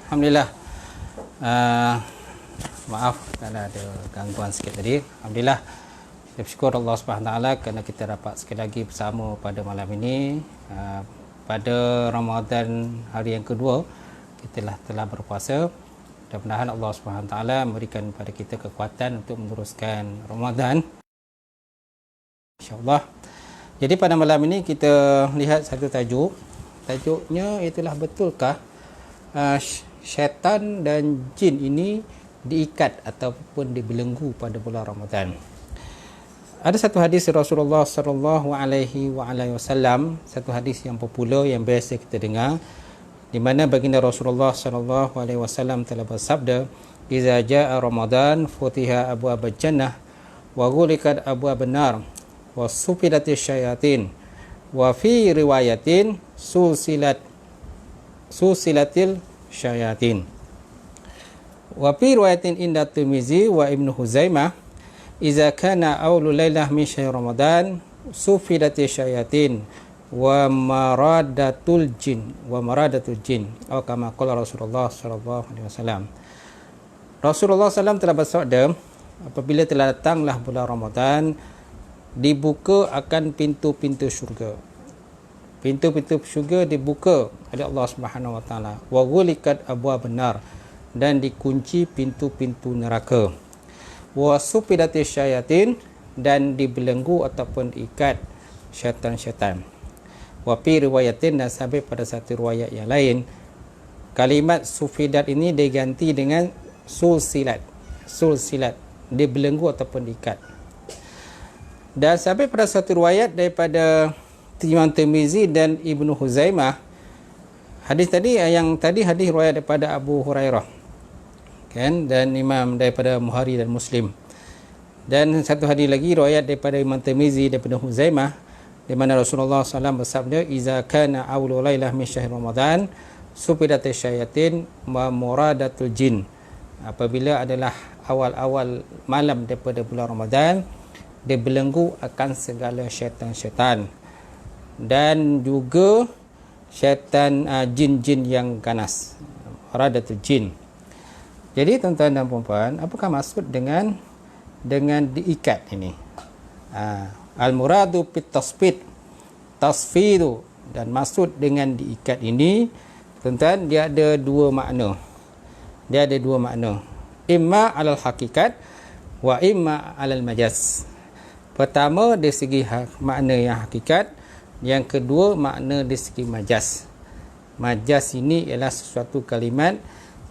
Alhamdulillah. uh, Maaf kerana ada gangguan sikit tadi. Alhamdulillah, kita bersyukur Allah SWT kerana kita dapat sekali lagi bersama pada malam ini. Pada Ramadan hari yang kedua, kita telah berpuasa. Mudah-mudahan Allah SWT memberikan kepada kita kekuatan untuk meneruskan Ramadan, InsyaAllah. Jadi pada malam ini kita lihat satu tajuk. Tajuknya itulah, betulkah syaitan dan jin ini diikat ataupun dibelenggu pada bulan Ramadan? Ada satu hadis Rasulullah sallallahu alaihi wasallam, satu hadis yang popular yang biasa kita dengar, di mana baginda Rasulullah sallallahu alaihi wasallam telah bersabda, "Iza jaa Ramadan futiha abwaabul jannah wa ghuliqat abwaabun nar wa sufidatis syayatin wa fi riwayatin susilatil syayatin." Wa fi riwayatin inda Tirmizi wa Ibnu Huzaimah, "Iza kana awlu lailah min syahr Ramadan sufidati syayatin wa maradatul jin." Atau kama qala Rasulullah sallallahu alaihi wasallam. Rasulullah SAW telah bersabda, apabila telah datanglah bulan Ramadan, dibuka akan pintu-pintu syurga. Pintu-pintu syurga dibuka oleh Allah Subhanahu wa taala. Wa ghuliqat abwaabun nar, dan dikunci pintu-pintu neraka. Wa sufidatis syayatin, dan dibelenggu ataupun diikat syaitan-syaitan. Wa fi riwayatin, dan sampai pada satu riwayat yang lain, kalimat sufidat ini diganti dengan sulsilat, dibelenggu ataupun diikat. Dan sampai pada satu riwayat daripada Imam Tirmizi dan Ibnu Huzaimah, hadis tadi hadis riwayat daripada Abu Hurairah, kan, dan imam daripada Bukhari dan Muslim. Dan satu hadis lagi riwayat daripada Imam Tirmizi daripada Huzaimah, di mana Rasulullah SAW bersabda, "Iza kana awlu lailah min syahr Ramadan sufidatis syayatin wa muradatul jin." Apabila adalah awal-awal malam daripada bulan Ramadan, dibelenggu akan segala syaitan-syaitan dan juga syaitan jin-jin yang ganas, muradatul jin. Jadi tuan-tuan dan puan-puan, apakah maksud dengan diikat ini? Al-muradu bit tasfidu, dan maksud dengan diikat ini, tuan-tuan, dia ada dua makna. Imma alal hakikat wa imma alal majaz. Pertama dari segi makna yang hakikat, yang kedua makna dari segi majaz. Majaz ini ialah sesuatu kalimat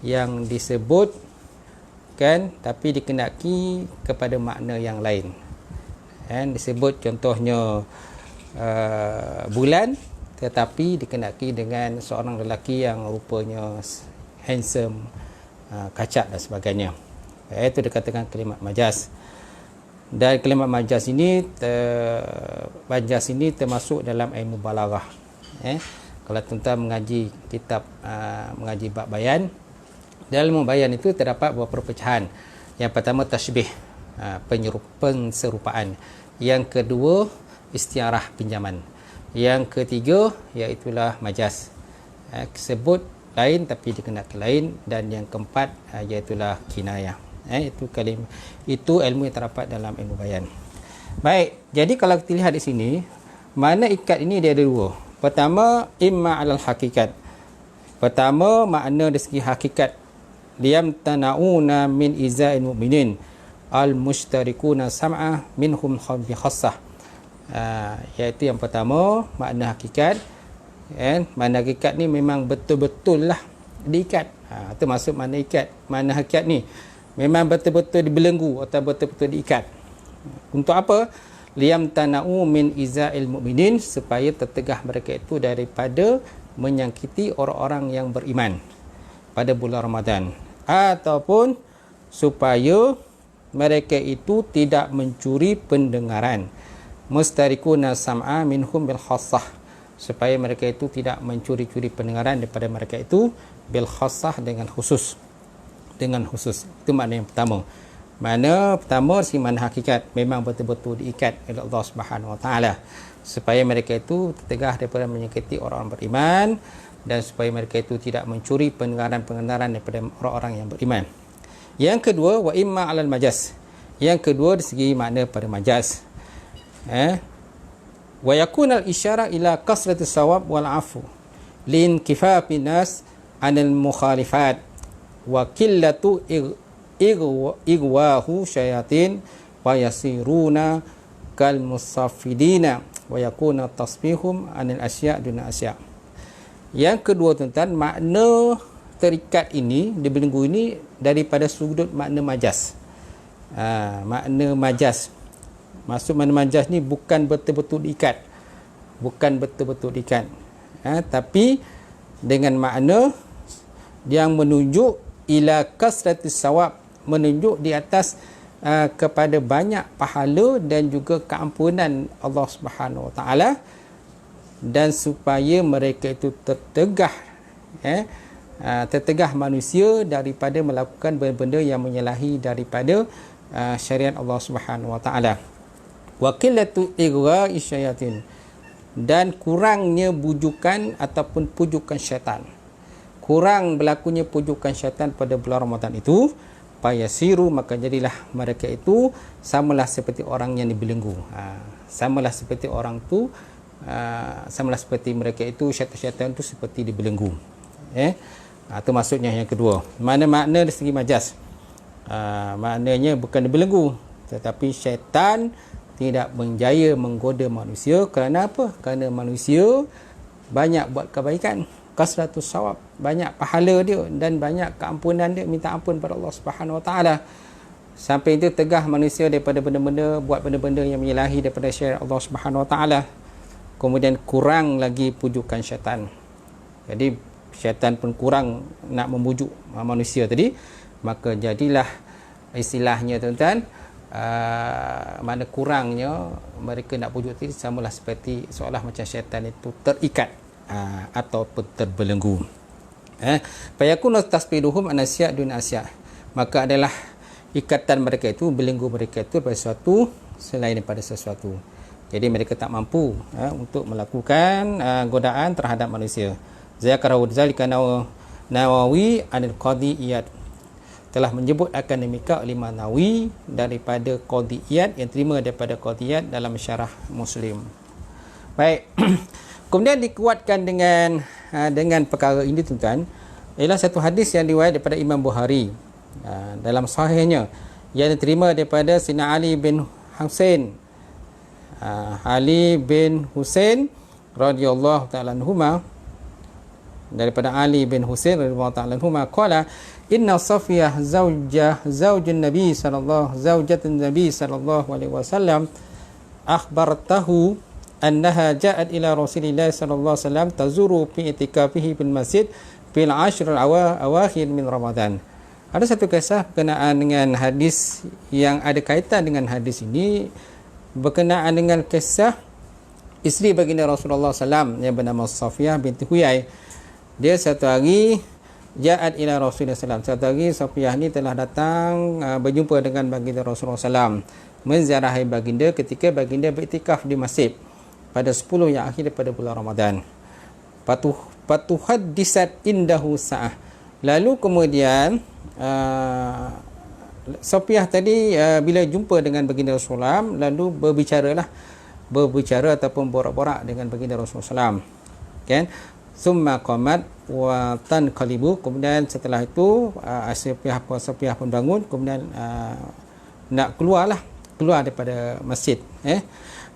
yang disebut, kan, tapi dikenaki kepada makna yang lain, kan, disebut contohnya bulan, tetapi dikenaki dengan seorang lelaki yang rupanya handsome, kacak dan sebagainya. Itu dikatakan kalimat majaz. Dan kalimat majaz ini termasuk dalam ilmu balaghah. Kalau tuan-tuan mengaji kitab mengaji bab bayan, dalam ilmu bayan itu terdapat beberapa perpecahan. Yang pertama tasybih, penserupaan. Yang kedua istiarah, pinjaman. Yang ketiga iaitulah majaz, sebut lain tapi dikenakan lain. Dan yang keempat iaitulah kinayah. Itu ilmu yang terdapat dalam ilmu bayan. Baik, jadi kalau kita lihat di sini, makna ikat ini dia ada dua. Pertama, imma alal hakikat. Pertama, makna dari segi hakikat, liyamtana'una min iza'il mu'minin al-mushtarikuna sam'a minhum bi khassah. Iaitu yang pertama, makna hakikat. Makna hakikat ni memang betul-betul lah diikat. Itu maksud makna ikat. Makna hakikat ni memang betul-betul dibelenggu atau betul-betul diikat. Untuk apa? Liyamtana'u min iza'il mu'minin, supaya tertegah mereka itu daripada menyakiti orang-orang yang beriman pada bulan Ramadan, ataupun supaya mereka itu tidak mencuri pendengaran. Mustarikuna sam'a minhum bil khassah, supaya mereka itu tidak mencuri-curi pendengaran daripada mereka itu bil khassah, dengan khusus. Itu makna yang pertama. Makna pertama si makna hakikat, memang betul-betul diikat oleh Allah Subhanahu wa taala supaya mereka itu tertegah daripada menyakiti orang beriman. dan supaya mereka itu tidak mencuri pendengaran-pendengaran daripada orang-orang yang beriman. Yang kedua, wa imma 'alal majas. Yang kedua, dari segi makna pada majas. Wa yakuna al-isyara ila kasrati sawab wal 'afu lin kifafi nas 'anil mukhalifat wa qillatu igwahu syayatin wa yasiruna kal musaffidina wa yakuna tasbihum 'anil asya' duna asya'. Yang kedua tuan-tuan, makna terikat ini, dibelenggu ini daripada sudut makna majas. Makna majas, maksud makna majas ni bukan betul-betul diikat, tapi dengan makna yang menunjuk ila kasratis sawab, menunjuk di atas kepada banyak pahala dan juga keampunan Allah Subhanahu Wa Taala, dan supaya mereka itu tertegah manusia daripada melakukan benda-benda yang menyalahi daripada syariat Allah Subhanahu Wa Taala. Wa qillatu igwa'i syayatin, dan kurangnya bujukan ataupun pujukan syaitan. Kurang berlakunya pujukan syaitan pada bulan Ramadan itu, payasiru, maka jadilah mereka itu samalah seperti orang yang dibelenggu. Samalah seperti orang tu, samalah seperti mereka itu, syaitan-syaitan itu seperti dibelenggu. Itu maksudnya yang kedua. Makna dari segi majas, maknanya bukan dibelenggu, tetapi syaitan tidak menjaya menggoda manusia. Kerana apa? Kerana manusia banyak buat kebaikan, kasratus sawab, banyak pahala dia dan banyak keampunan dia, minta ampun pada Allah Subhanahu Wa Taala. Sampai itu tegah manusia daripada benda-benda, buat benda-benda yang menyalahi daripada syariat Allah Subhanahu Wa Taala. Kemudian kurang lagi pujukan syaitan. Jadi syaitan pun kurang nak membujuk manusia tadi, maka jadilah istilahnya tuan-tuan, mana kurangnya mereka nak pujuk tadi, samalah seperti seolah macam syaitan itu terikat ataupun terbelenggu. Fayakunu tasbiduhum an asya' dun asya', maka adalah ikatan mereka itu, belenggu mereka itu pada sesuatu selain daripada sesuatu. Jadi mereka tak mampu untuk melakukan godaan terhadap manusia. Zakarahu dzalika Nawawi anil Qadhi Iyad, telah menyebut akan demikian Imam Nawawi daripada Qadhi Iyad, yang terima daripada Qadhi Iyad dalam syarah Muslim. Baik. Kemudian dikuatkan dengan perkara ini tuan-tuan, ialah satu hadis yang riwayat daripada Imam Bukhari dalam sahihnya, yang diterima daripada Sayyidina Ali bin Husain radhiyallahu ta'ala anhuma, daripada Ali bin Husain radhiyallahu ta'ala anhuma qala inna Safiyah zaujun Nabi sallallahu alaihi wasallam akhbartahu annaha ja'at ila Rasulillah sallallahu alaihi wasallam tazuru fi itikafihi bil masjid fil ashr al awakhir min Ramadan. Ada satu kisah berkenaan dengan hadis yang ada kaitan dengan hadis ini, berkenaan dengan kisah isteri baginda Rasulullah SAW yang bernama Safiyah binti Huyai. Dia satu hari ja'at ila Rasulullah SAW, satu hari Safiyah ni telah datang berjumpa dengan baginda Rasulullah SAW, menziarahi baginda ketika baginda beriktikaf di masjid pada 10 yang akhir daripada bulan Ramadan. Patuhaddisat indahu sa'ah, lalu kemudian Safiyah tadi bila jumpa dengan baginda Rasulullah SAW, lalu berbicara ataupun borak-borak dengan baginda Rasulullah SAW, kan? Summa qamat wa tanqalibu, kemudian setelah itu Safiyah pun bangun, kemudian nak keluar daripada masjid.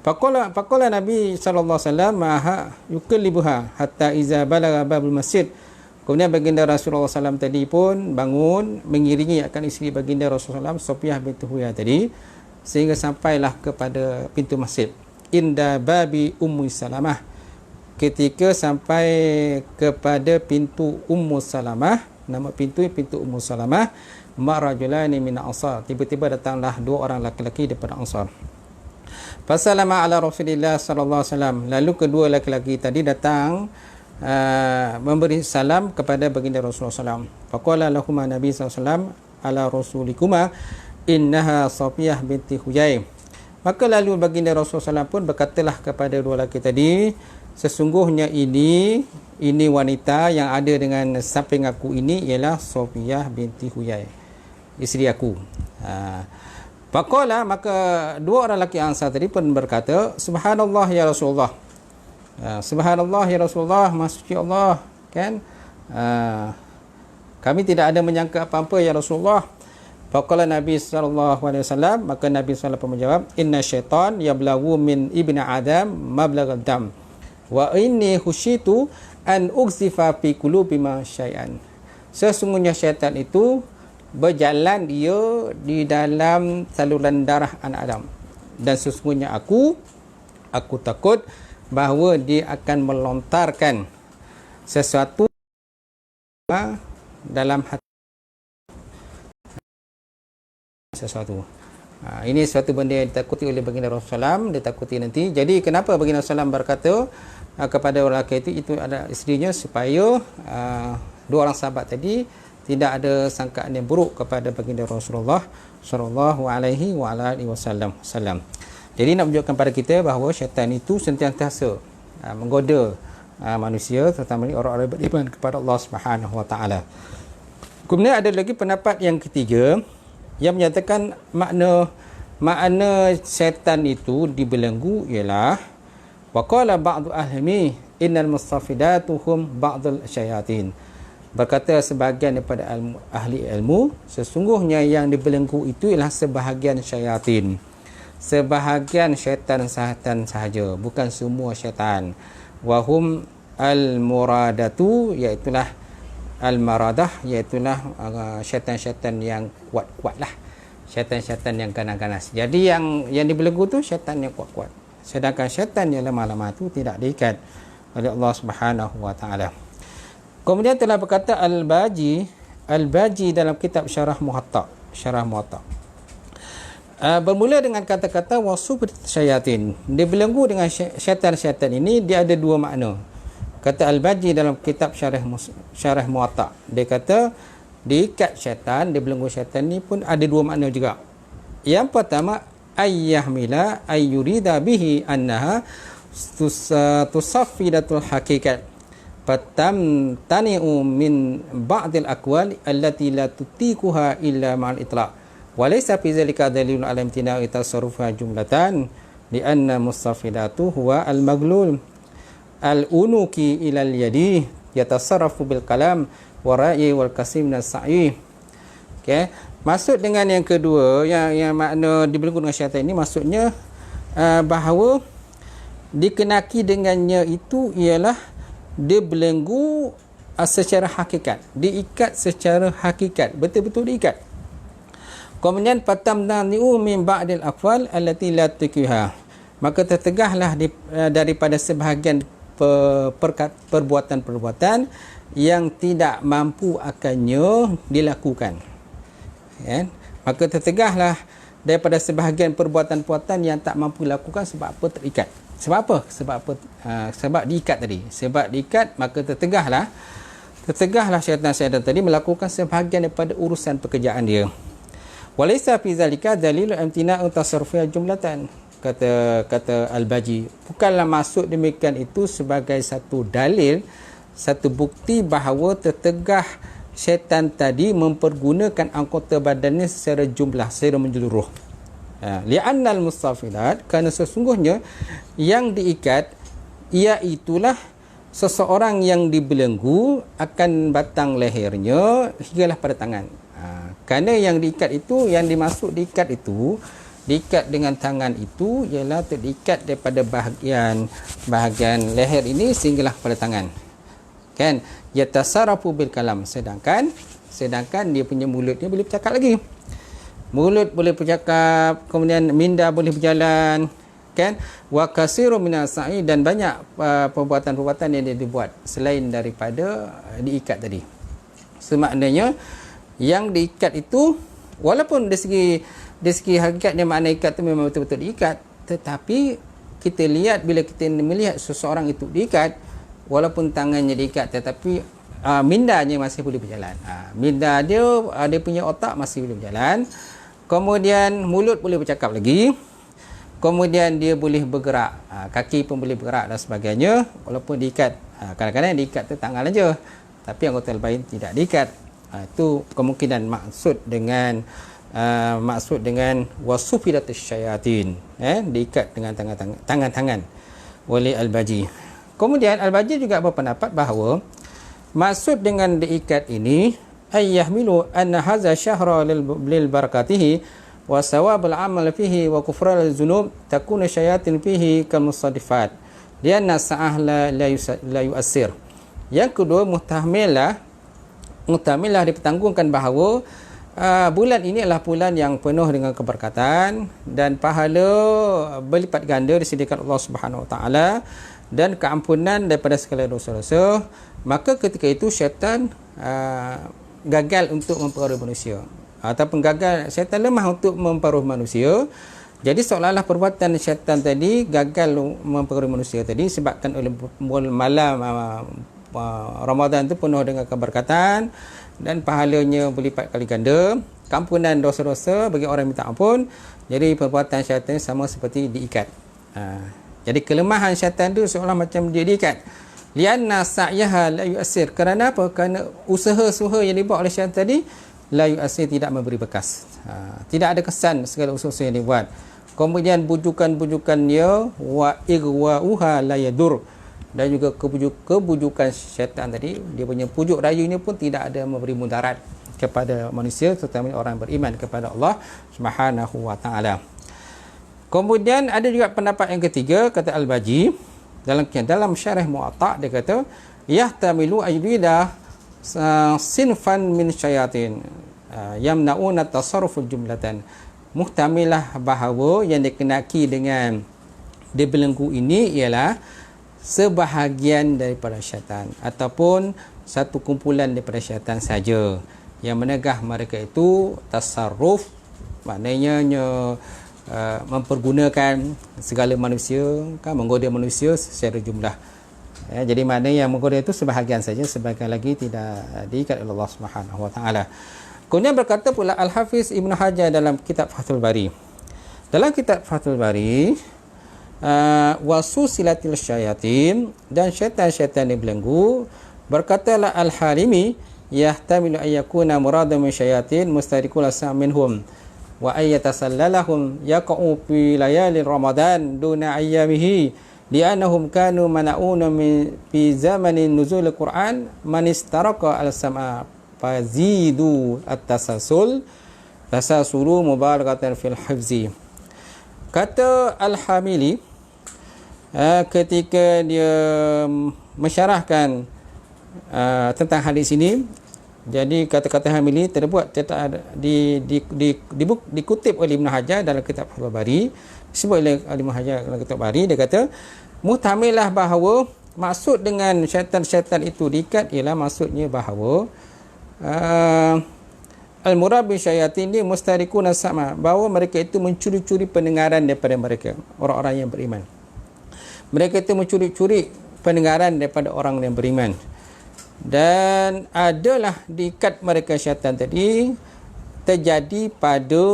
Faqala Nabi sallallahu alaihi wasallam maha yukallibuha hatta iza balagha babul masjid. Kemudian baginda Rasulullah SAW tadi pun bangun mengiringi akan isteri baginda Rasulullah SAW, Safiyah binti Huyai tadi, sehingga sampailah kepada pintu masjid. Inda babi Ummu Salamah, ketika sampai kepada pintu Ummu Salamah, nama pintu Ummu Salamah, marajulani min Ansar, tiba-tiba datanglah dua orang lelaki daripada Ansar. Fasalama ala Rasulillah sallallahu alaihi wasallam, lalu kedua lelaki tadi datang memberi salam kepada baginda Rasulullah SAW. Faqala lahumma Nabi SAW ala rasulikuma innaha Safiyah binti Huyai. Maka lalu baginda Rasulullah SAW pun berkatalah kepada dua lelaki tadi, sesungguhnya ini wanita yang ada dengan samping aku ini ialah Safiyah binti Huyai, isteri aku. Faqala, maka dua orang lelaki Ansar tadi pun berkata, subhanallah ya Rasulullah. Subhanallah ya Rasulullah, maksudnya Allah, kan? Kami tidak ada menyangka apa-apa ya Rasulullah. Faqala Nabi sallallahu alaihi wasallam, maka Nabi sallallahu alaihi wasallam menjawab, inna syaitan yablagu min ibni Adam mablagha dam wa inni khusyitu an ughzifa fi qulubi ma syai'an. Sesungguhnya syaitan itu berjalan dia di dalam saluran darah anak Adam, dan sesungguhnya aku takut bahawa dia akan melontarkan sesuatu dalam hati sesuatu. Ini suatu benda yang ditakuti oleh baginda Rasulullah SAW, ditakuti nanti. Jadi kenapa baginda Rasulullah SAW berkata kepada orang lelaki itu ada isterinya, supaya dua orang sahabat tadi tidak ada sangkaan yang buruk kepada baginda Rasulullah sallallahu alaihi wasallam. Jadi nak menunjukkan pada kita bahawa syaitan itu sentiasa menggoda manusia, terutama orang-orang beriman kepada Allah Subhanahu wa taala. Kemudian ada lagi pendapat yang ketiga yang menyatakan makna syaitan itu dibelenggu ialah waqala ba'du ahli innal mustafidatuhum ba'dul syayatin. Berkata sebahagian daripada ahli ilmu, sesungguhnya yang dibelenggu itu ialah sebahagian syaitan. Sebahagian syaitan sahaja, bukan semua syaitan. Wahum al-muradatu, iaitulah al-maradah, iaitulah syaitan-syaitan yang kuat-kuat lah. Syaitan-syaitan yang ganas-ganas. Jadi yang dibelenggu tu syaitan yang kuat-kuat. Sedangkan syaitan yang lemah-lemah tu tidak diikat oleh Allah Subhanahu wa taala. Kemudian telah berkata Al-Baji dalam kitab Syarah Muwatta. Bermula dengan kata-kata wasuf syayatin. Dibelenggu dengan syaitan-syaitan ini, dia ada dua makna. Kata Al-Baji dalam kitab Syarah Muwatta, dia kata diikat syaitan, dibelenggu syaitan ni pun ada dua makna juga. Yang pertama, ayyahmila ayyurida bihi annaha tusaffidatul hakikat fatam tani'u min ba'dil aqwal allati la tutikuha illa ma'al itlaq wa laysa fi zalika dalilun ala imtina'i tasarrufa jumlatan li anna mustafidatu huwa al-maghlul al-unuki ila al-yadi yatasarrafu bil kalam wa ra'i wal kasim min as-sa'i. Okey, maksud dengan yang kedua, yang makna dibelenggu dengan syaitan ini, maksudnya bahawa dikenaki dengannya itu ialah dibelenggu secara hakikat, diikat secara hakikat, betul-betul diikat. Kemudian fatamna'u min ba'dil aqwal allati la tukiha, maka tertegahlah daripada sebahagian perbuatan-perbuatan yang tidak mampu akannya dilakukan. Maka tertegahlah daripada sebahagian perbuatan-perbuatan yang tak mampu dilakukan. Sebab apa terikat? Sebab apa? Sebab diikat tadi. Sebab diikat, maka tertegahlah syaitan-syaitan tadi melakukan sebahagian daripada urusan pekerjaan dia. Walaysa fi zalika dalilun imtina'u tasarrufiha jumlatan. Kata Al-Baji, bukanlah maksud demikian itu sebagai satu dalil, satu bukti bahawa tertegah syaitan tadi mempergunakan anggota badannya secara jumlah, secara menyeluruh. Li'annal mustafidat, kerana sesungguhnya yang diikat iaitulah seseorang yang dibelenggu akan batang lehernya hinggalah pada tangan. Kerana yang diikat itu, yang dimaksud diikat itu, diikat dengan tangan itu ialah terikat daripada bahagian leher ini sehinggalah pada tangan. Kan? Yatasarrafu bil kalam, sedangkan dia punya mulutnya boleh bercakap lagi. Mulut boleh bercakap, kemudian minda boleh berjalan, kan? Wa kasiru minas sa'i, dan banyak perbuatan-perbuatan yang dia dibuat selain daripada diikat tadi. Semaknanya yang diikat itu, walaupun dari segi hakikatnya makna ikat itu memang betul-betul diikat, tetapi kita lihat, bila kita melihat seseorang itu diikat, walaupun tangannya diikat, tetapi mindanya masih boleh berjalan. Minda dia punya otak masih boleh berjalan. Kemudian mulut boleh bercakap lagi. kemudian dia boleh bergerak, kaki pun boleh bergerak dan sebagainya, walaupun diikat. Kadang-kadang diikat tu tangan aja, tapi anggota lain tidak diikat. Itu kemungkinan maksud dengan wasufidatus syayatin, diikat dengan tangan-tangan oleh Al-Baji. Kemudian Al-Baji juga berpendapat bahawa maksud dengan diikat ini ayyahmilu anna hadza syahra lil barakatihi wa sawabul amal fihi wa kufran al-zunub takunu syayatin fihi kal musadifat lianna sa'ah la yu'assir. Yang kedua, muhtamilah dipertanggungkan bahawa bulan ini adalah bulan yang penuh dengan keberkatan dan pahala berlipat ganda disediakan Allah Subhanahu Wa Taala dan keampunan daripada segala dosa-dosa. Maka ketika itu syaitan gagal untuk mempengaruhi manusia, ataupun gagal, syaitan lemah untuk mempengaruhi manusia. Jadi seolah-olah perbuatan syaitan tadi gagal mempengaruhi manusia tadi sebabkan oleh malam Ramadan itu penuh dengan keberkatan dan pahalanya berlipat kali ganda, keampunan dosa-dosa bagi orang yang minta ampun. Jadi perbuatan syaitan sama seperti diikat. Jadi kelemahan syaitan itu seolah macam dia diikat. Lianna sa'yaha la yu'assir. Kerana apa? Kerana usaha-usaha yang dibuat oleh syaitan tadi la yu'assir, tidak memberi bekas. Tidak ada kesan segala usaha yang dibuat. Kemudian bujukan-bujukannya wa igwa'uha la yadur. Dan juga kebujukan syaitan tadi, dia punya pujuk rayunya pun tidak ada memberi mudarat kepada manusia, terutama orang beriman kepada Allah Subhanahu Wa Taala. Kemudian ada juga pendapat yang ketiga, kata Al-Baji dalam syarah Muwatta', dia kata yahtamilu ayyida sinfan min syayatin yamna'una tasarruful jumlatan. Muhtamilah bahawa yang dikenaki dengan dibelenggu ini ialah sebahagian daripada syaitan ataupun satu kumpulan daripada syaitan saja yang menegah mereka itu tasarruf, maknanya mempergunakan segala manusia, kan, menggoda manusia secara jumlah. Jadi maknanya yang menggoda itu sebahagian saja, sebahagian lagi tidak diikat oleh Allah Subhanahu Wa Taala. Kemudian berkata pula Al-Hafiz Ibn Hajar dalam kitab Fathul Bari. Dalam kitab Fathul Bari, wasusilatil syayatin, dan syaitan-syaitan dibelenggu, berkatalah Al-Halimi yahtamilu ayyakuna muradan min syayatin mustariqul asa' minhum wa ayatasallalahum yaqa'u fi layali Ramadan duna ayyamihi li'annahum kanu mana'una fi zamanin nuzul al-Quran man istaraka al-sam'a fazidu tasasulu mubalaghatan fil hifzi. Kata Al-Hamili ketika dia mensyarahkan tentang hadis ini, jadi kata-kata Hamili terbuat dikutip oleh Ibn Hajar dalam kitab Fathul Bari, disebut oleh Ibn Hajar dalam kitab Bari. Dia kata muhtamilah bahawa maksud dengan syaitan-syaitan itu diikat ialah maksudnya bahawa al-murad bi syayatin ni mustariquna sama, bahawa mereka itu mencuri-curi pendengaran daripada mereka, orang-orang yang beriman. Mereka itu mencuri-curi pendengaran daripada orang yang beriman. Dan adalah diikat mereka syaitan tadi terjadi pada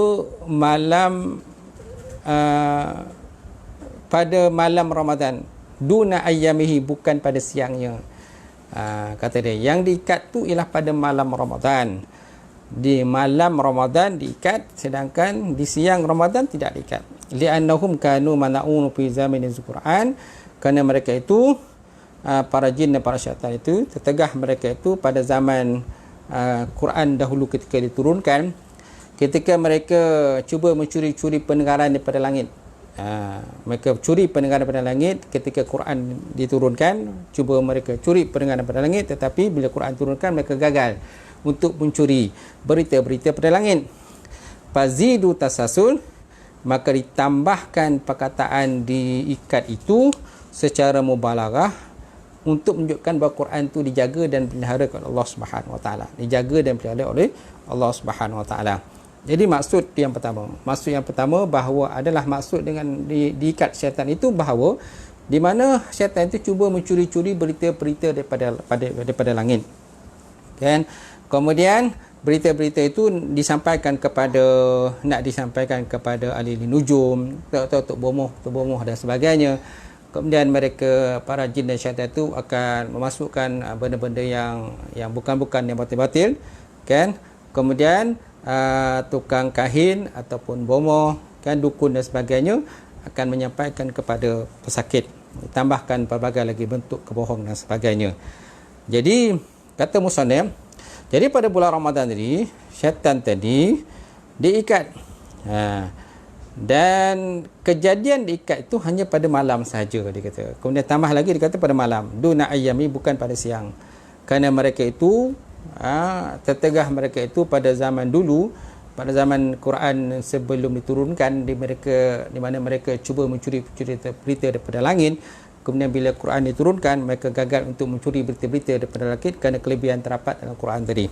malam Ramadan duna ayyamihi, bukan pada siangnya. Kata dia, yang diikat tu ialah pada malam Ramadan. Di malam Ramadan diikat, sedangkan di siang Ramadan tidak diikat. Li'annahum kanu mana'un fi zamanin Quran, kerana mereka itu para jin dan para syaitan itu tertegah mereka itu pada zaman Quran dahulu ketika diturunkan, ketika mereka cuba mencuri-curi pendengaran daripada langit. Mereka curi pendengaran daripada langit ketika Quran diturunkan, cuba mereka curi pendengaran daripada langit, tetapi bila Quran turunkan mereka gagal untuk mencuri berita-berita pada langit. Fazidu tasasul, maka ditambahkan perkataan diikat itu secara mubalaghah untuk menunjukkan bahawa Quran itu dijaga dan dipelihara oleh Allah Subhanahu Wa Taala, dijaga dan dipelihara oleh Allah Subhanahu Wa Taala. Jadi maksud yang pertama bahawa adalah maksud dengan diikat syaitan itu bahawa di mana syaitan itu cuba mencuri-curi berita-berita daripada langit, kan? Kemudian berita-berita itu disampaikan kepada ahli nujum, tok bomoh dan sebagainya. Kemudian mereka, para jin dan syaitan itu akan memasukkan benda-benda yang bukan-bukan, yang batil-batil, kan. Kemudian tukang kahin ataupun bomoh, kan, dukun dan sebagainya akan menyampaikan kepada pesakit, tambahkan pelbagai lagi bentuk kebohongan dan sebagainya. Jadi kata musannif, jadi pada bulan Ramadan tadi, syaitan tadi diikat. Dan kejadian diikat itu hanya pada malam sahaja, dia kata. Kemudian tambah lagi dia kata pada malam, duna ayyami, bukan pada siang. Kerana mereka itu tertegah mereka itu pada zaman dulu, pada zaman Quran sebelum diturunkan, di mana mereka cuba mencuri berita daripada langit. Kemudian bila Quran diturunkan, mereka gagal untuk mencuri berita-berita daripada langit kerana kelebihan terdapat dalam Quran tadi.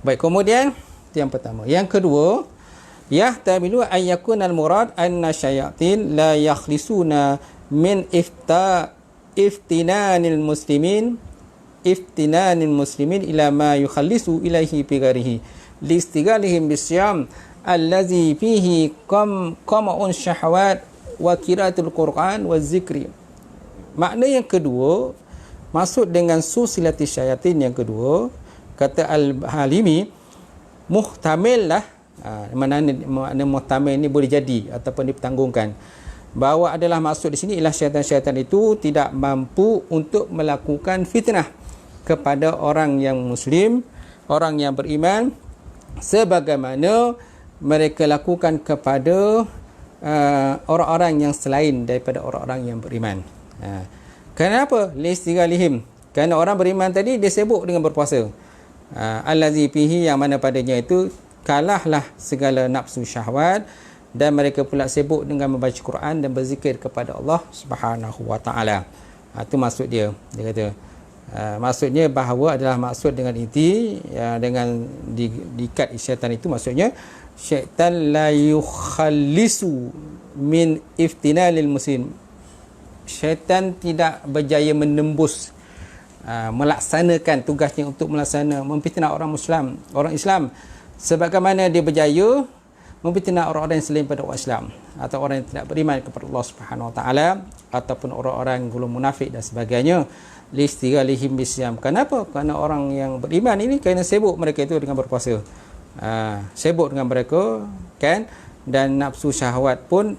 Baik, kemudian itu yang pertama. Yang kedua, yahtamilu an yakuna al-murad anna syayatin la yakhlisuna min iftinanil muslimin ila ma yukhallisu ilaihi bi ghairihi liistigalihim bisyam allazi fihi qama'un syahawat wa qiraatul Quran wa zikri. Makna yang kedua, maksud dengan susilati syayatin yang kedua, kata Al-Halimi, muhtamil lah, makna muhtamil ini boleh jadi ataupun dipertanggungkan, bahawa adalah maksud di sini ialah syaitan-syaitan itu tidak mampu untuk melakukan fitnah kepada orang yang muslim, orang yang beriman, sebagaimana mereka lakukan kepada orang-orang yang selain daripada orang-orang yang beriman. Kenapa? Listigalihim, kerana orang beriman tadi dia sibuk dengan berpuasa. Allazi fihi, yang mana padanya itu kalahlah segala nafsu syahwat, dan mereka pula sibuk dengan membaca Quran dan berzikir kepada Allah Subhanahu wa taala. Itu maksud dia. Dia kata maksudnya bahawa adalah maksud dengan inti, dengan diikat syaitan itu, maksudnya syaitan la yukhallisu min iftinalil muslim. Syaitan tidak berjaya menembus, melaksanakan tugasnya untuk memfitnah orang Islam sebagaimana dia berjaya memfitnah orang-orang yang selain pada orang Islam, atau orang yang tidak beriman kepada Allah Subhanahu wa taala, ataupun orang-orang golongan munafik dan sebagainya. Listighalihim bisyam. Kenapa? Kerana orang yang beriman ini kerana sibuk mereka itu dengan berpuasa. Sibuk dengan mereka, kan, dan nafsu syahwat pun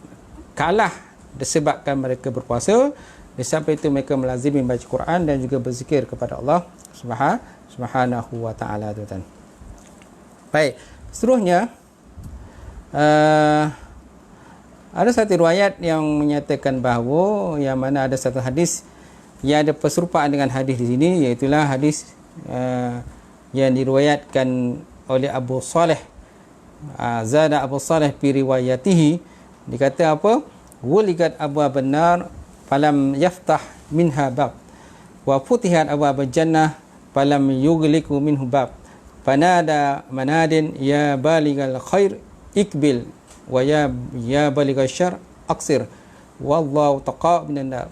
kalah disebabkan mereka berpuasa. Sampai itu mereka melazimi membaca Quran dan juga berzikir kepada Allah Subhanahu wa taala, tuan-tuan. Baik, seterusnya ada satu riwayat yang menyatakan bahawa, yang mana ada satu hadis yang ada perserupaan dengan hadis di sini, iaitu hadis yang diriwayatkan oleh Abu Saleh. Zada Abu Saleh fi riwayatihi, dikata apa? Wuligat abwabun nar falam yaftah minha bab wa futihat abwabul jannah falam yughliqu minhu bab fanada manadin ya baligal khair ikbil wa ya baligal syarr aqsir wallahu taqa minan nar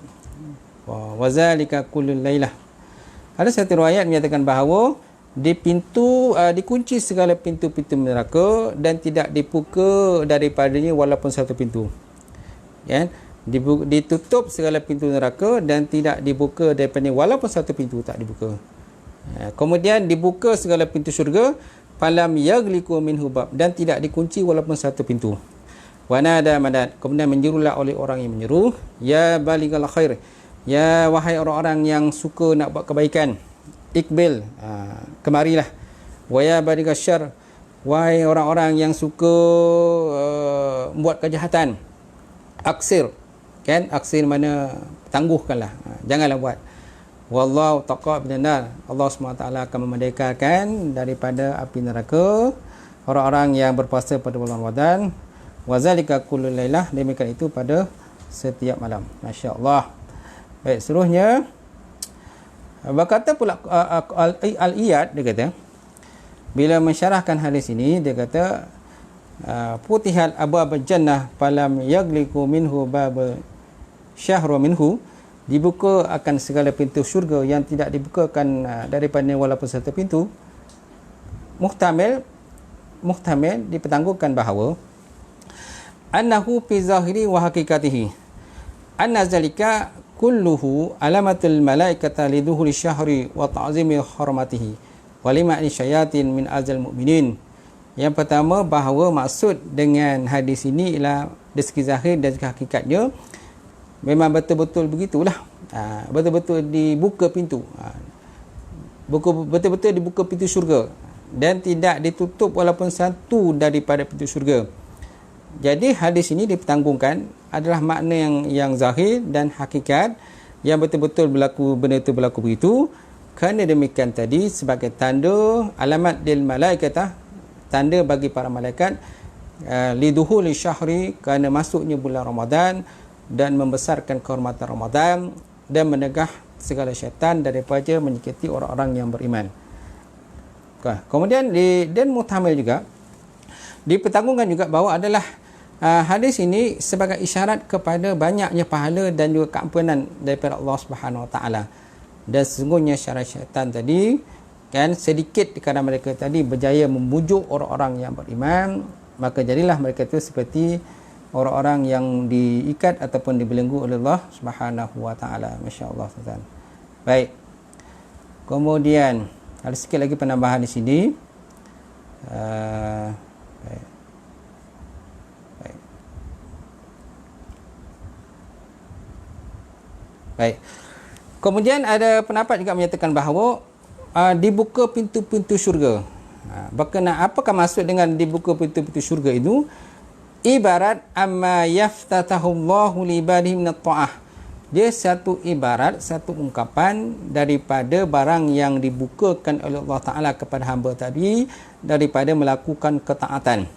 wa zalika kullu lailah. Ada satu riwayat menyatakan bahawa dikunci segala pintu-pintu neraka dan tidak dibuka daripadanya walaupun satu pintu. Ya, ditutup segala pintu neraka dan tidak dibuka daripadanya walaupun satu pintu tak dibuka. Kemudian dibuka segala pintu syurga, falam yaghliqu minhu bab, dan tidak dikunci walaupun satu pintu. Wa nada madad, kemudian menyerulah oleh orang yang menyeru, ya baligal khair, ya wahai orang-orang yang suka nak buat kebaikan, ikbil, kemarilah. Wa ya baligal syarr, wahai orang-orang yang suka buat kejahatan, aksir, kan, aksir mana tangguhkanlah, janganlah buat. Wallahu taqa minan nar, Allah SWT akan memerdekakan daripada api neraka orang-orang yang berpuasa pada bulan Ramadan. Wa zalika kullu lailah, demikian itu pada setiap malam. Masya-Allah. Baik, seterusnya berkata pula Al-Iyad, dia kata, bila mensyarahkan hadis ini, dia kata putihat abwabul jannah falam yaghliqu minhu bab syahru minhu dibuka akan segala pintu syurga yang tidak dibukakan daripada walaupun satu pintu, muhtamil dipertanggungan bahawa annahu fi zahiri wa haqiqatihi anna zalika kulluhu alamatul malaikata liduhuli syahri wa ta'zimi hormatihi wa lima'ni syayatin min azal mu'minin. Yang pertama, bahawa maksud dengan hadis ini ialah dari segi zahir dan segi hakikatnya memang betul-betul begitulah. Betul-betul dibuka pintu. Betul-betul dibuka pintu syurga dan tidak ditutup walaupun satu daripada pintu syurga. Jadi hadis ini dipertanggungkan adalah makna yang zahir dan hakikat yang betul-betul berlaku, benda itu berlaku begitu. Kerana demikian tadi sebagai tanda alamat lil malaikatah, tanda bagi para malaikat, liduhuli syahri, kerana masuknya bulan Ramadan dan membesarkan kehormatan Ramadan dan menegah segala syaitan daripada menyakiti orang-orang yang beriman. Kemudian dan muhtamil juga dipertanggungkan juga bahawa adalah hadis ini sebagai isyarat kepada banyaknya pahala dan juga keampunan daripada Allah Subhanahu Wa Taala. Dan sesungguhnya syaitan tadi kan sedikit kerana mereka tadi berjaya membujuk orang-orang yang beriman, maka jadilah mereka itu seperti orang-orang yang diikat ataupun dibelenggu oleh Allah Subhanahu Wa Taala. Masya-Allah tuan. Baik. Kemudian ada sikit lagi penambahan di sini. Baik. Baik. Kemudian ada pendapat juga menyatakan bahawa dibuka pintu-pintu syurga. Berkenaan apakah maksud dengan dibuka pintu-pintu syurga itu? Ibarat amma yaftatahullahu li ibadihi minat ta'ah. Dia satu ibarat, satu ungkapan daripada barang yang dibukakan oleh Allah Ta'ala kepada hamba tadi daripada melakukan ketaatan.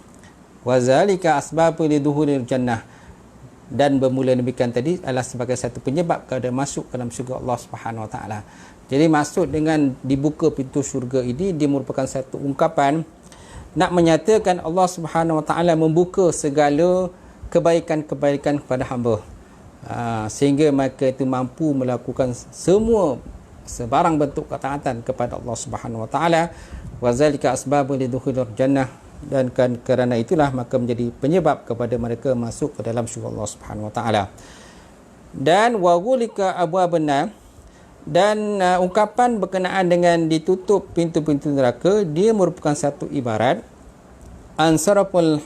Wazalika asbabu liduhulil jannah. Dan bermula demikian tadi adalah sebagai satu penyebab kepada masuk ke dalam syurga Allah Subhanahu Wa Taala. Jadi maksud dengan dibuka pintu syurga ini, dia merupakan satu ungkapan nak menyatakan Allah Subhanahu Wa Taala membuka segala kebaikan-kebaikan kepada hamba. Sehingga mereka itu mampu melakukan sebarang bentuk ketaatan kepada Allah Subhanahu Wa Taala. Wazalika asbabul lidukhulil jannah, dan kerana itulah maka menjadi penyebab kepada mereka masuk ke dalam syurga Allah Subhanahu Wa Taala. Dan wagulika abwabun, dan ungkapan berkenaan dengan ditutup pintu-pintu neraka, dia merupakan satu ibarat ansaraful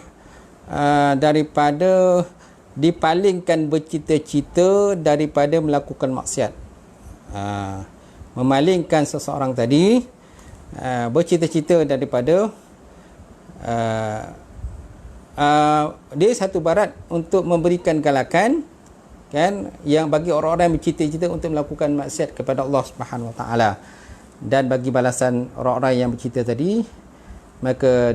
daripada dipalingkan bercita-cita daripada melakukan maksiat. Memalingkan seseorang tadi bercita-cita daripada dia satu barat untuk memberikan galakan kan, yang bagi orang-orang yang bercita-cita untuk melakukan maksiat kepada Allah Subhanahu Wa Taala, dan bagi balasan orang-orang yang bercita tadi, maka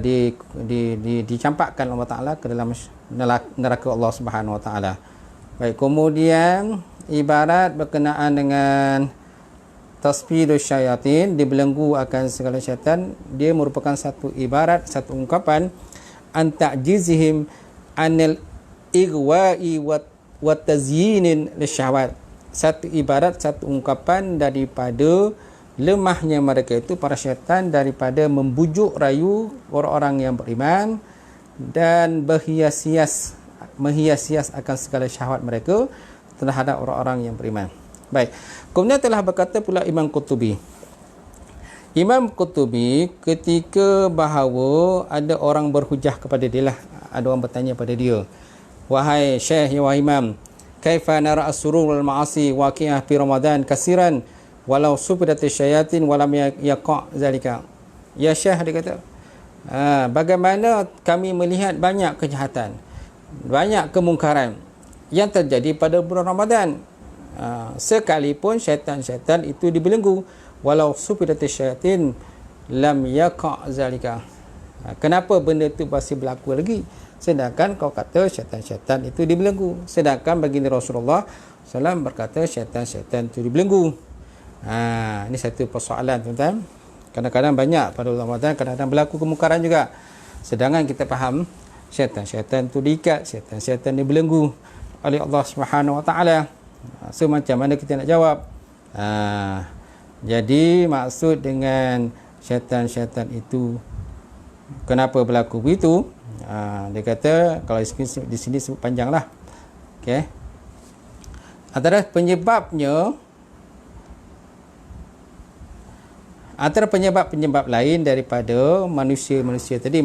dicampakkan Allah Taala ke dalam neraka Allah Subhanahu Wa Taala. Baik, kemudian ibarat berkenaan dengan tasfidus syayatin, dibelenggu akan segala syaitan, dia merupakan satu ibarat, satu ungkapan anta'jizihim anil igwa'i wa tazyinin lisyahwat. Satu ibarat, satu ungkapan daripada lemahnya mereka itu, para syaitan, daripada membujuk rayu orang-orang yang beriman dan menghias-hias akan segala syahwat mereka terhadap orang-orang yang beriman. Baik. Kemudian telah berkata pula Imam Qurtubi. Imam Qurtubi ketika bahawa ada orang berhujah kepada dia lah, ada orang bertanya pada dia, wahai Syekh, ya wahai Imam, kaifa nara as-surur wal ma'asi waqi'ah fi Ramadan kasiran walau sufidat syayatin walam yaqa' zalika. Ya Syekh, dia kata, bagaimana kami melihat banyak kejahatan, banyak kemungkaran yang terjadi pada bulan Ramadan, sekalipun syaitan-syaitan itu dibelenggu, walau sufidat syayatin lam yaqa' zalika. Kenapa benda itu masih berlaku lagi, sedangkan kau kata syaitan-syaitan itu dibelenggu, sedangkan baginda Rasulullah SAW berkata syaitan-syaitan itu dibelenggu. Ini satu persoalan tuan-tuan. Kadang-kadang banyak pada Ramadan, kadang-kadang berlaku kemungkaran juga, sedangkan kita faham syaitan-syaitan itu diikat, syaitan-syaitan dibelenggu oleh Allah Subhanahu Wa Taala. So macam mana kita nak jawab? Jadi maksud dengan syaitan-syaitan itu kenapa berlaku begitu? Dia kata kalau di sini sebut panjang lah. Okay. Antara penyebab lain daripada manusia tadi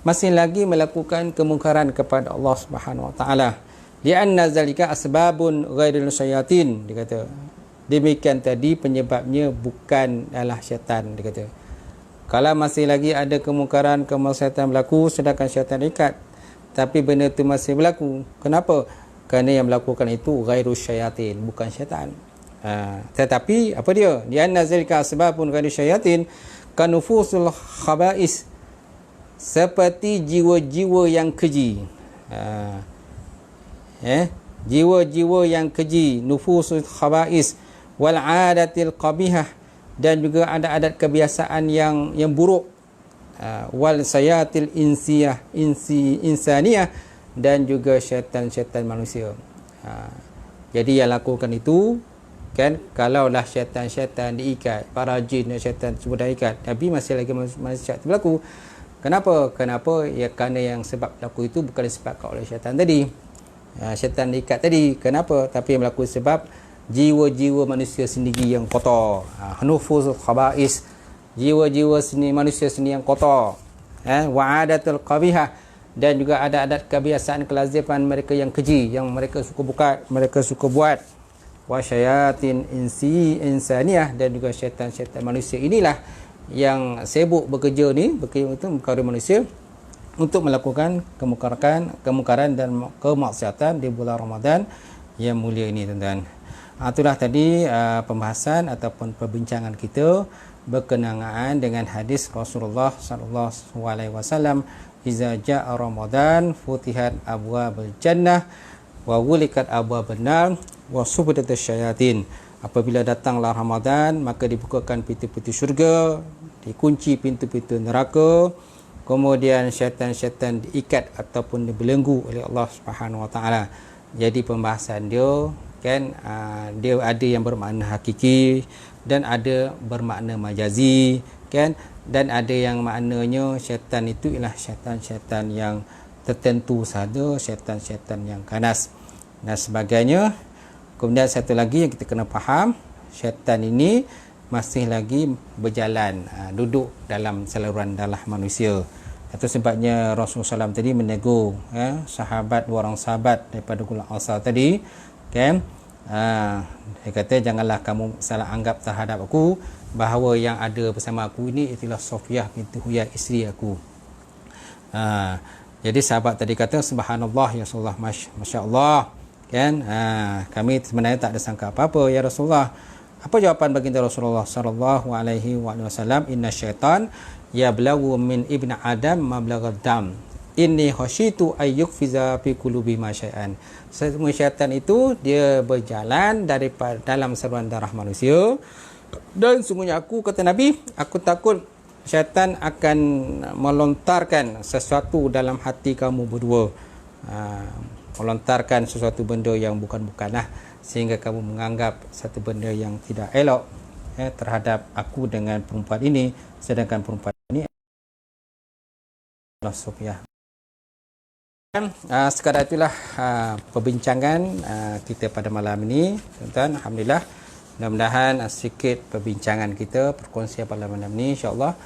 masih lagi melakukan kemungkaran kepada Allah Subhanahu Wa Taala. Li'anna zalika asbabun ghairil syayatin, dia kata. Demikian tadi penyebabnya bukan adalah syaitan, dia kata. Kalau masih lagi ada kemungkaran kemaksiatan berlaku sedangkan syaitan ikat, tapi benda itu masih berlaku. Kenapa? Kerana yang melakukan itu ghairus syayatin, bukan syaitan. Tetapi apa dia? Li'anna zalika asbabun ghairil syayatin kanufusul khaba'is, seperti jiwa-jiwa yang keji. Jiwa-jiwa yang keji, nufusul khaba'is wal adatil qabihah, dan juga ada adat kebiasaan yang buruk, wal sayatil insaniyah, dan juga syaitan-syaitan manusia. Jadi yang lakukan itu kan, kalaulah syaitan-syaitan diikat, para jin dan syaitan semua dah ikat, tapi masih lagi manusia berlaku. Kenapa? Ya kerana yang sebab berlaku itu bukan disebabkan oleh syaitan tadi, syaitan diikat tadi. Kenapa? Tapi yang berlaku sebab jiwa-jiwa manusia sendiri yang kotor. Nufuzul khaba'is, jiwa-jiwa manusia sendiri yang kotor. Wa'adatul qabihah, dan juga ada adat kebiasaan kelaziman mereka yang keji, yang mereka suka buat. Wa syayatin insaniyah, dan juga syaitan-syaitan manusia inilah yang sibuk bekerja untuk mengkari manusia untuk melakukan kemungkaran dan kemaksiatan di bulan Ramadan yang mulia ini, tuan-tuan. Itulah tadi pembahasan ataupun perbincangan kita berkenaan dengan hadis Rasulullah sallallahu alaihi wasallam, iza jaa Ramadan futihat abwabul jannah wa ghuliqat abwabun nar wa subidat syayatin. Apabila datanglah Ramadan, maka dibukakan pintu-pintu syurga, dikunci pintu-pintu neraka, kemudian syaitan-syaitan diikat ataupun dibelenggu oleh Allah Subhanahu Wa Taala. Jadi pembahasan dia kan, dia ada yang bermakna hakiki dan ada bermakna majazi kan, dan ada yang maknanya syaitan itu ialah syaitan-syaitan yang tertentu sahaja, syaitan-syaitan yang ganas dan sebagainya. Kemudian satu lagi yang kita kena faham, syaitan ini masih lagi berjalan, duduk dalam saluran darah manusia. Itu sebabnya Rasulullah SAW tadi menegur dua orang sahabat daripada golongan Ansar tadi kan. Dia kata janganlah kamu salah anggap terhadap aku bahawa yang ada bersama aku ini itulah Sofiyah binti Huyai, isteri aku. Jadi sahabat tadi kata subhanallah ya Rasulullah, masya-Allah kan. Kami sebenarnya tak ada sangka apa-apa ya Rasulullah. Apa jawapan baginda Rasulullah sallallahu alaihi wasallam? Inna syaitan yablaghu min ibni adam mablagad dam, inni khasyitu ayyukfiza fi qulubi ma syai'an. Semua syaitan itu dia berjalan daripada dalam saluran darah manusia, dan sungguhnya aku, kata Nabi, aku takut syaitan akan melontarkan sesuatu dalam hati kamu berdua, melontarkan sesuatu benda yang bukan-bukanlah, sehingga kamu menganggap satu benda yang tidak elok terhadap aku dengan perempuan ini, sedangkan perempuan ini adalah Sofiyah. Sekadar itulah perbincangan kita pada malam ini, tuan-tuan. Alhamdulillah, mudah-mudahan sedikit perbincangan kita, perkongsian pada malam ini insya-Allah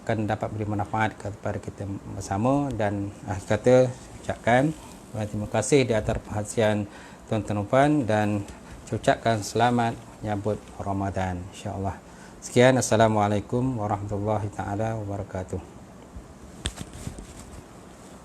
akan dapat beri manfaat kepada kita bersama. Dan kata ucapkan terima kasih di atas perhatian tuan-tuan puan, dan ucapkan selamat menyambut Ramadan insya-Allah. Sekian, assalamualaikum warahmatullahi taala wabarakatuh.